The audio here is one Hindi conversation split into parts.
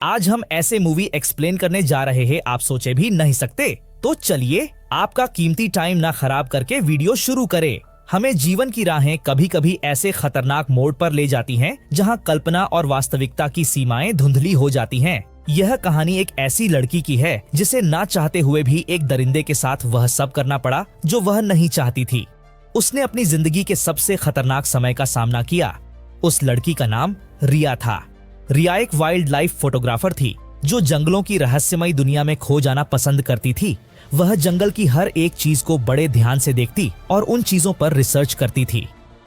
आज हम ऐसे मूवी एक्सप्लेन करने जा रहे हैं आप सोचे भी नहीं सकते। तो चलिए आपका कीमती टाइम ना खराब करके वीडियो शुरू करें। हमें जीवन की राहें कभी कभी ऐसे खतरनाक मोड़ पर ले जाती हैं जहां कल्पना और वास्तविकता की सीमाएं धुंधली हो जाती हैं। यह कहानी एक ऐसी लड़की की है जिसे ना चाहते हुए भी एक दरिंदे के साथ वह सब करना पड़ा जो वह नहीं चाहती थी। उसने अपनी जिंदगी के सबसे खतरनाक समय का सामना किया। उस लड़की का नाम रिया था। रिया एक वाइल्ड लाइफ फोटोग्राफर थी जो जंगलों की रहस्यमयी दुनिया में खो जाना पसंद करती थी। वह जंगल की हर एक चीज को बड़े ध्यान से देखती और उन चीजों पर रिसर्च करती थी।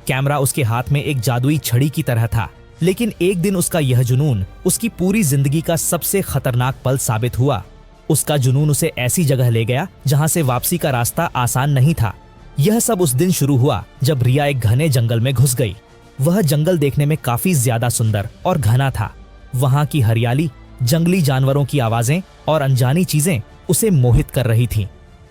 कैमरा उसके हाथ में एक जादुई छड़ी की तरह था, लेकिन एक दिन उसका यह जुनून उसकी पूरी जिंदगी का सबसे खतरनाक पल साबित हुआ। उसका जुनून उसे ऐसी जगह ले गया जहां से वापसी का रास्ता आसान नहीं था। यह सब उस दिन शुरू हुआ जब रिया एक घने जंगल में घुस गई। वह जंगल देखने में काफी ज्यादा सुंदर और घना था। वहां की हरियाली, जंगली जानवरों की आवाजें और अनजानी चीजें उसे मोहित कर रही थीं।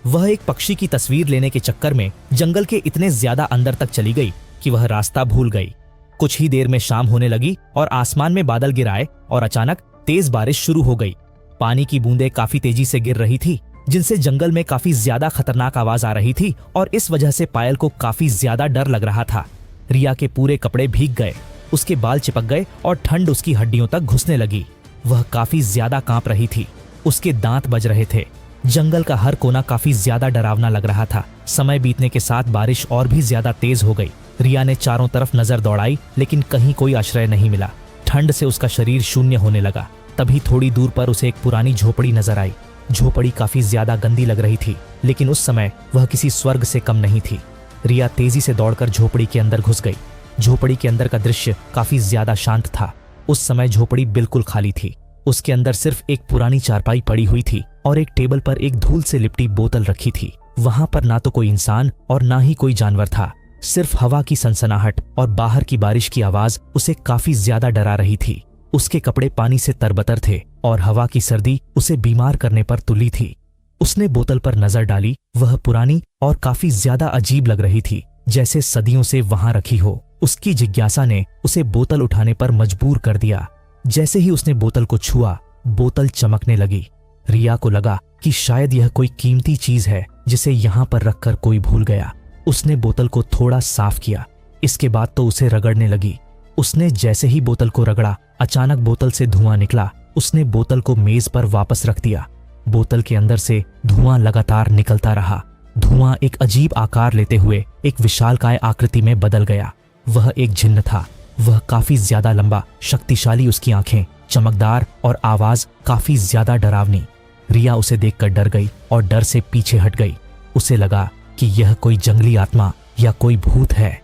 वह एक पक्षी की तस्वीर लेने के चक्कर में जंगल के इतने ज्यादा अंदर तक चली गई कि वह रास्ता भूल गई। कुछ ही देर में शाम होने लगी और आसमान में बादल गिराए और अचानक तेज बारिश शुरू हो गई। पानी की बूंदें काफी तेजी से गिर रही थी, जिनसे जंगल में काफी ज्यादा खतरनाक आवाज आ रही थी और इस वजह से पायल को काफी ज्यादा डर लग रहा था। रिया के पूरे कपड़े भीग गए, उसके बाल चिपक गए और ठंड उसकी हड्डियों तक घुसने लगी। वह काफी ज्यादा कांप रही थी, उसके दांत बज रहे थे। जंगल का हर कोना काफी ज्यादा डरावना लग रहा था। समय बीतने के साथ बारिश और भी ज्यादा तेज हो गई। रिया ने चारों तरफ नजर दौड़ाई, लेकिन कहीं कोई आश्रय नहीं मिला। ठंड से उसका शरीर शून्य होने लगा। तभी थोड़ी दूर पर उसे एक पुरानी झोपड़ी नजर आई। झोपड़ी काफी ज्यादा गंदी लग रही थी, लेकिन उस समय वह किसी स्वर्ग से कम नहीं थी। रिया तेजी से दौड़कर झोपड़ी के अंदर घुस गई। झोपड़ी के अंदर का दृश्य काफी ज्यादा शांत था। उस समय झोपड़ी बिल्कुल खाली थी। उसके अंदर सिर्फ एक पुरानी चारपाई पड़ी हुई थी और एक टेबल पर एक धूल से लिपटी बोतल रखी थी। वहां पर ना तो कोई इंसान और ना ही कोई जानवर था। सिर्फ हवा की सनसनाहट और बाहर की बारिश की आवाज उसे काफी ज्यादा डरा रही थी। उसके कपड़े पानी से तरबतर थे और हवा की सर्दी उसे बीमार करने पर तुली थी। उसने बोतल पर नजर डाली। वह पुरानी और काफी ज्यादा अजीब लग रही थी, जैसे सदियों से वहां रखी हो। उसकी जिज्ञासा ने उसे बोतल उठाने पर मजबूर कर दिया। जैसे ही उसने बोतल को छुआ, बोतल चमकने लगी। रिया को लगा कि शायद यह कोई कीमती चीज है जिसे यहाँ पर रखकर कोई भूल गया। उसने बोतल को थोड़ा साफ किया। इसके बाद तो उसे रगड़ने लगी। उसने जैसे ही बोतल को रगड़ा, अचानक बोतल से धुआं निकला। उसने बोतल को मेज पर वापस रख दिया। बोतल के अंदर से धुआं लगातार निकलता रहा। धुआं एक अजीब आकार लेते हुए एक विशालकाय आकृति में बदल गया। वह एक जिन्न था। वह काफी ज्यादा लंबा, शक्तिशाली, उसकी आंखें चमकदार और आवाज काफी ज्यादा डरावनी। रिया उसे देखकर डर गई और डर से पीछे हट गई। उसे लगा कि यह कोई जंगली आत्मा या कोई भूत है।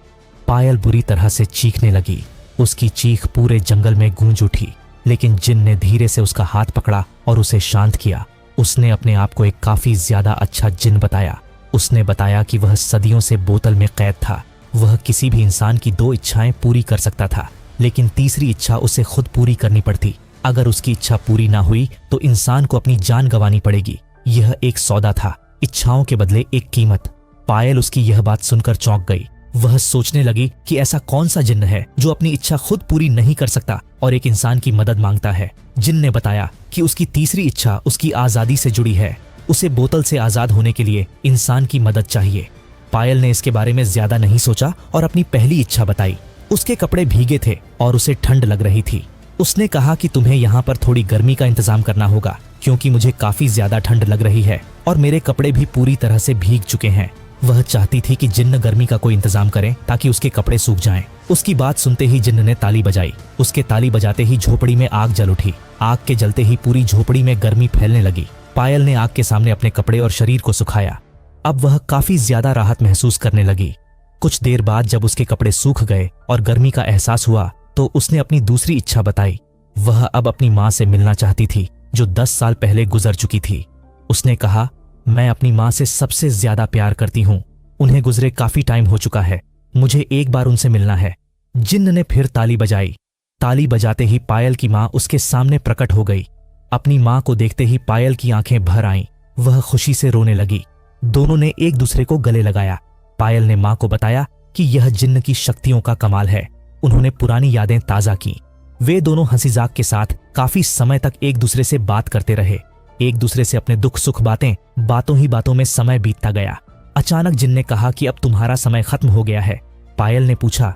पायल बुरी तरह से चीखने लगी। उसकी चीख पूरे जंगल में गूंज उठी, लेकिन जिन्न ने धीरे से उसका हाथ पकड़ा और उसे शांत किया। उसने अपने आप को एक काफी ज्यादा अच्छा जिन्न बताया। उसने बताया कि वह सदियों से बोतल में कैद था। वह किसी भी इंसान की 2 इच्छाएं पूरी कर सकता था, लेकिन तीसरी इच्छा उसे खुद पूरी करनी पड़ती। अगर उसकी इच्छा पूरी ना हुई तो इंसान को अपनी जान गंवानी पड़ेगी। यह एक सौदा था, इच्छाओं के बदले एक कीमत। पायल उसकी यह बात सुनकर चौंक गई। वह सोचने लगी कि ऐसा कौन सा जिन्न है जो अपनी इच्छा खुद पूरी नहीं कर सकता और एक इंसान की मदद मांगता है। जिन्न ने बताया कि उसकी तीसरी इच्छा उसकी आजादी से जुड़ी है। उसे बोतल से आजाद होने के लिए इंसान की मदद चाहिए। पायल ने इसके बारे में ज्यादा नहीं सोचा और अपनी पहली इच्छा बताई। उसके कपड़े भीगे थे और उसे ठंड लग रही थी। उसने कहा कि तुम्हें यहाँ पर थोड़ी गर्मी का इंतजाम करना होगा, क्योंकि मुझे काफी ज्यादा ठंड लग रही है और मेरे कपड़े भी पूरी तरह से भीग चुके हैं। वह चाहती थी कि जिन्न गर्मी का कोई इंतजाम करें ताकि उसके कपड़े सूख जाएं। उसकी बात सुनते ही जिन्न ने ताली बजाई। उसके ताली बजाते ही झोपड़ी में आग जल उठी। आग के जलते ही पूरी झोपड़ी में गर्मी फैलने लगी। पायल ने आग के सामने अपने कपड़े और शरीर को सुखाया। अब वह काफी ज्यादा राहत महसूस करने लगी। कुछ देर बाद जब उसके कपड़े सूख गए और गर्मी का एहसास हुआ, तो उसने अपनी दूसरी इच्छा बताई। वह अब अपनी माँ से मिलना चाहती थी, जो 10 साल पहले गुजर चुकी थी। उसने कहा, मैं अपनी माँ से सबसे ज्यादा प्यार करती हूँ। उन्हें गुजरे काफी टाइम हो चुका है। मुझे एक बार उनसे मिलना है। जिन्न ने फिर ताली बजाई। ताली बजाते ही पायल की माँ उसके सामने प्रकट हो गई। अपनी माँ को देखते ही पायल की आंखें भर आईं। वह खुशी से रोने लगी। दोनों ने एक दूसरे को गले लगाया। पायल ने माँ को बताया कि यह जिन्न की शक्तियों का कमाल है। उन्होंने पुरानी यादें ताजा की। वे दोनों हंसी मजाक के साथ काफी समय तक एक दूसरे से बात करते रहे। एक दूसरे से अपने दुख सुख बातों ही बातों में समय बीतता गया। अचानक जिन ने कहा कि अब तुम्हारा समय खत्म हो गया है। पायल ने पूछा,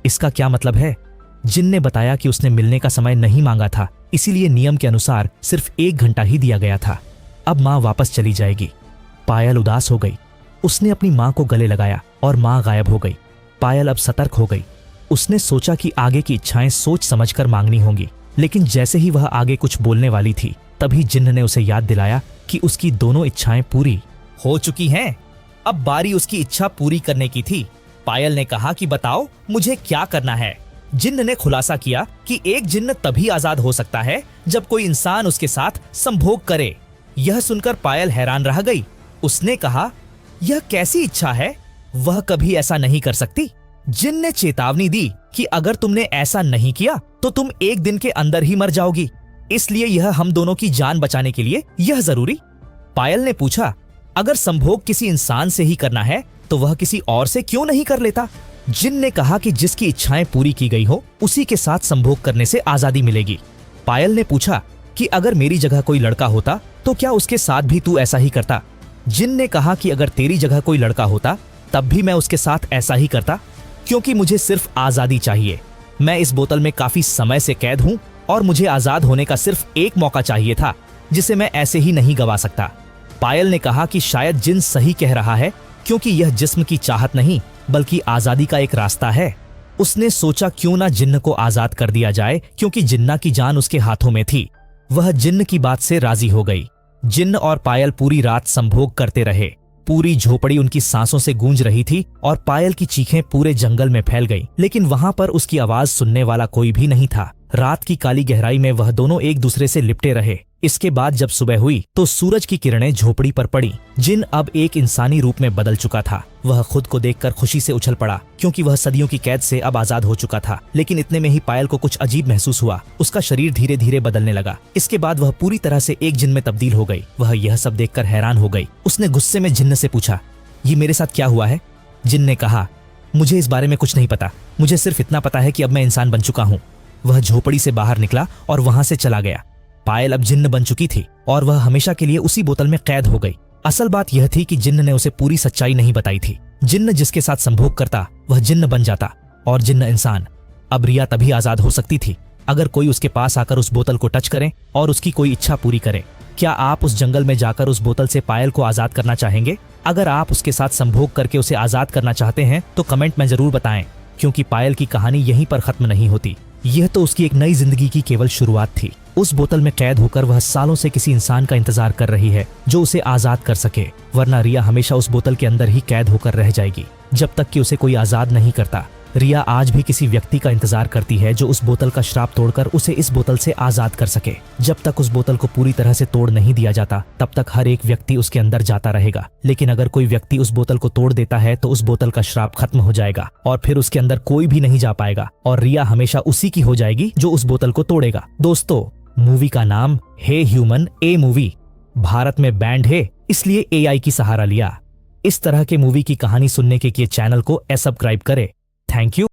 इसका क्या मतलब है? जिन ने बताया कि उसने मिलने का समय नहीं मांगा था, इसीलिए नियम के अनुसार सिर्फ 1 घंटा ही दिया गया था। अब माँ वापस चली जाएगी। पायल उदास हो गई। उसने अपनी माँ को गले लगाया और माँ गायब हो गई। पायल अब सतर्क हो गई। उसने सोचा कि आगे की इच्छाएं सोच समझकर मांगनी होंगी, लेकिन जैसे ही वह आगे कुछ बोलने वाली थी, तभी जिन्न ने उसे याद दिलाया कि उसकी दोनों इच्छाएं पूरी हो चुकी हैं। अब बारी उसकी इच्छा पूरी करने की थी। पायल ने कहा कि बताओ मुझे क्या करना है। जिन्न ने खुलासा किया कि एक जिन्न तभी आजाद हो सकता है जब कोई इंसान उसके साथ संभोग करे। यह सुनकर पायल हैरान रह गई। उसने कहा, यह कैसी इच्छा है? वह कभी ऐसा नहीं कर सकती। जिन्न ने चेतावनी दी कि अगर तुमने ऐसा नहीं किया तो तुम 1 दिन के अंदर ही मर जाओगी, इसलिए यह हम दोनों की जान बचाने के लिए यह जरूरी। पायल ने पूछा, अगर संभोग किसी इंसान से ही करना है तो वह किसी और से क्यों नहीं कर लेता? जिन्न ने कहा कि जिसकी इच्छाएं पूरी की गई हो उसी के साथ संभोग करने से आजादी मिलेगी। पायल ने पूछा कि अगर मेरी जगह कोई लड़का होता तो क्या उसके साथ भी तू ऐसा ही करता? जिन्न ने कहा कि अगर तेरी जगह कोई लड़का होता तब भी मैं उसके साथ ऐसा ही करता, क्योंकि मुझे सिर्फ आजादी चाहिए। मैं इस बोतल में काफी समय से कैद हूँ और मुझे आजाद होने का सिर्फ एक मौका चाहिए था, जिसे मैं ऐसे ही नहीं गवा सकता। पायल ने कहा कि शायद जिन्न सही कह रहा है, क्योंकि यह जिस्म की चाहत नहीं बल्कि आजादी का एक रास्ता है। उसने सोचा क्यों ना जिन्न को आजाद कर दिया जाए, क्योंकि जिन्ना की जान उसके हाथों में थी। वह जिन्न की बात से राजी हो गई। जिन्न और पायल पूरी रात संभोग करते रहे। पूरी झोपड़ी उनकी सांसों से गूंज रही थी और पायल की चीखें पूरे जंगल में फैल गईं, लेकिन वहां पर उसकी आवाज सुनने वाला कोई भी नहीं था। रात की काली गहराई में वह दोनों एक दूसरे से लिपटे रहे। इसके बाद जब सुबह हुई तो सूरज की किरणें झोपड़ी पर पड़ी। जिन्न अब एक इंसानी रूप में बदल चुका था। वह खुद को देखकर खुशी से उछल पड़ा, क्योंकि वह सदियों की कैद से अब आजाद हो चुका था। लेकिन इतने में ही पायल को कुछ अजीब महसूस हुआ। उसका शरीर धीरे धीरे बदलने लगा। इसके बाद वह पूरी तरह से एक जिन्न में तब्दील हो गई। वह यह सब देखकर हैरान हो गई। उसने गुस्से में जिन्न से पूछा, ये मेरे साथ क्या हुआ है? जिन्न ने कहा, मुझे इस बारे में कुछ नहीं पता। मुझे सिर्फ इतना पता है कि अब मैं इंसान बन चुका हूँ। वह झोपड़ी से बाहर निकला और वहां से चला गया। पायल अब जिन्न बन चुकी थी और वह हमेशा के लिए उसी बोतल में कैद हो गई। असल बात यह थी कि जिन्न ने उसे पूरी सच्चाई नहीं बताई थी। जिन्न जिसके साथ संभोग करता वह जिन्न बन जाता और जिन्न इंसान। अब रिया तभी आजाद हो सकती थी अगर कोई उसके पास आकर उस बोतल को टच करे और उसकी कोई इच्छा पूरी करे। क्या आप उस जंगल में जाकर उस बोतल से पायल को आजाद करना चाहेंगे? अगर आप उसके साथ संभोग करके उसे आजाद करना चाहते हैं तो कमेंट में जरूर बताएं, क्योंकि पायल की कहानी यहीं पर खत्म नहीं होती। यह तो उसकी एक नई जिंदगी की केवल शुरुआत थी। उस बोतल में कैद होकर वह सालों से किसी इंसान का इंतजार कर रही है जो उसे आजाद कर सके, वरना रिया हमेशा उस बोतल के अंदर ही कैद होकर रह जाएगी जब तक कि उसे कोई आजाद नहीं करता। रिया आज भी किसी व्यक्ति का इंतजार करती है जो उस बोतल का श्राप तोड़कर उसे इस बोतल से आजाद कर सके। जब तक उस बोतल को पूरी तरह से तोड़ नहीं दिया जाता तब तक हर एक व्यक्ति उसके अंदर जाता रहेगा। लेकिन अगर कोई व्यक्ति उस बोतल को तोड़ देता है तो उस बोतल का श्राप खत्म हो जाएगा और फिर उसके अंदर कोई भी नहीं जा पाएगा और रिया हमेशा उसी की हो जाएगी जो उस बोतल को तोड़ेगा। दोस्तों, मूवी का नाम हे ह्यूमन ए मूवी। भारत में बैंड है, इसलिए AI की सहारा लिया। इस तरह के मूवी की कहानी सुनने के लिए चैनल को सब्सक्राइब करें। Thank you.